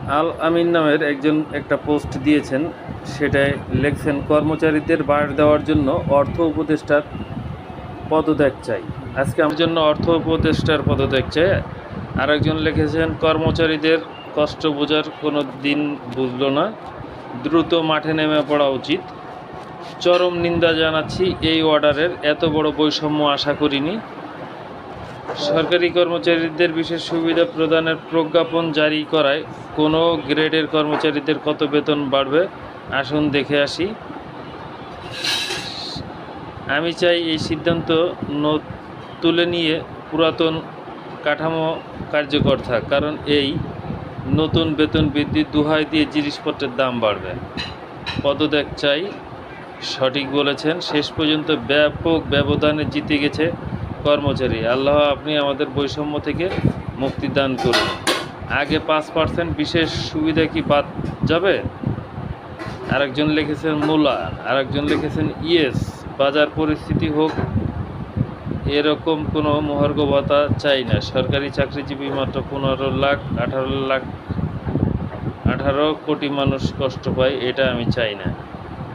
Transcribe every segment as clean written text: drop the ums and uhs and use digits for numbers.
আল আমিন নামের একজন একটা পোস্ট দিয়েছেন, সেটায় লেখছেন কর্মচারীদের বাড় দেওয়ার জন্য অর্থ উপদেষ্টার পদত্যাগ চাই। আজকে আমার জন্য অর্থ উপদেষ্টার পদত্যাগ চাই। আরেকজন লিখেছেন কর্মচারীদের কষ্ট বোঝার কোনো দিন বুঝলো না, দ্রুত মাঠে নেমে পড়া উচিত। চরম নিন্দা জানাচ্ছি এই অর্ডারের, এত বড় বৈষম্য আশা করিনি। সরকারি কর্মচারীদের বিশেষ সুবিধা প্রদানের প্রজ্ঞাপন জারি করায় কোনো গ্রেডের কর্মচারীদের কত বেতন বাড়বে আসুন দেখে আসি। আমি চাই এই সিদ্ধান্ত তুলে নিয়ে পুরাতন কাঠামো কার্যকর থাক, কারণ এই নতুন বেতন বৃদ্ধির দোহাই দিয়ে জিনিসপত্রের দাম বাড়বে। পদত্যাগ চাই। সঠিক বলেছেন, শেষ পর্যন্ত ব্যাপক ব্যবধানে জিতে গেছে কর্মচারী। আল্লাহ আপনি আমাদের বৈষম্য থেকে মুক্তি দান করুন। আগে 5% বিশেষ সুবিধা কি বাদ যাবে? আরেকজন লিখেছেন মোলা, আরেকজন লিখেছেন ইয়েস, বাজার পরিস্থিতি হোক এরকম কোনো মহার্ঘ ভাতা চাই না। সরকারি চাকরিজীবী মাত্র 18 কোটি মানুষ কষ্ট পায়, এটা আমি চাই না।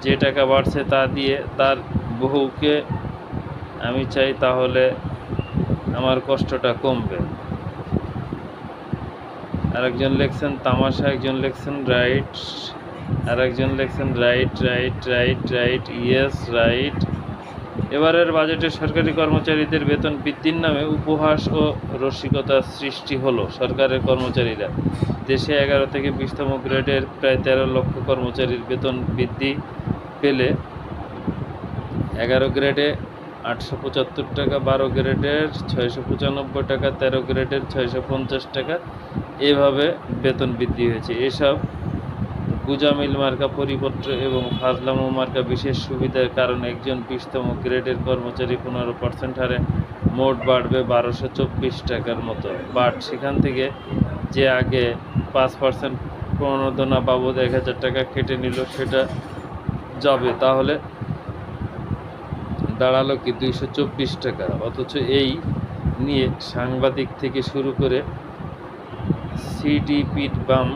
যে টাকা বাড়ছে তা দিয়ে তার বহুকে আমি চাই, তাহলে আমার কষ্টটা কমবে। আরেকজন লেখছেন তামাশা, একজন লেখছেন রাইট, আরেকজন লেখছেন right right right right yes right. এবারের বাজেটে সরকারি কর্মচারীদের বেতন বৃদ্ধির নামে উপহাস ও রসিকতার সৃষ্টি হলো। সরকারের কর্মচারীরা দেশে 11 থেকে 20তম গ্রেডের প্রায় 13 লক্ষ কর্মচারীর বেতন বৃদ্ধি পেলে 11 গ্রেডে 875 টাকা, 12 গ্রেডের 695 টাকা, 13 গ্রেডের 650 টাকা, এভাবে বেতন বৃদ্ধি হয়েছে। এসব গুজামিল মার্কা পরিপত্র এবং ফাজলামো মার্কা বিশেষ সুবিধার কারণে একজন 20তম গ্রেডের কর্মচারী 15% হারে মোট বাড়বে 1224 টাকার মতো বাট। সেখান থেকে যে আগে 5% প্রণোদনা বাবদ 1000 টাকা কেটে নিল, সেটা যাবে, তাহলে দাঁড়ালো কি 224 টাকা। অথচ এই নিয়ে সাংবাদিক থেকে শুরু করে সিডিপির বাম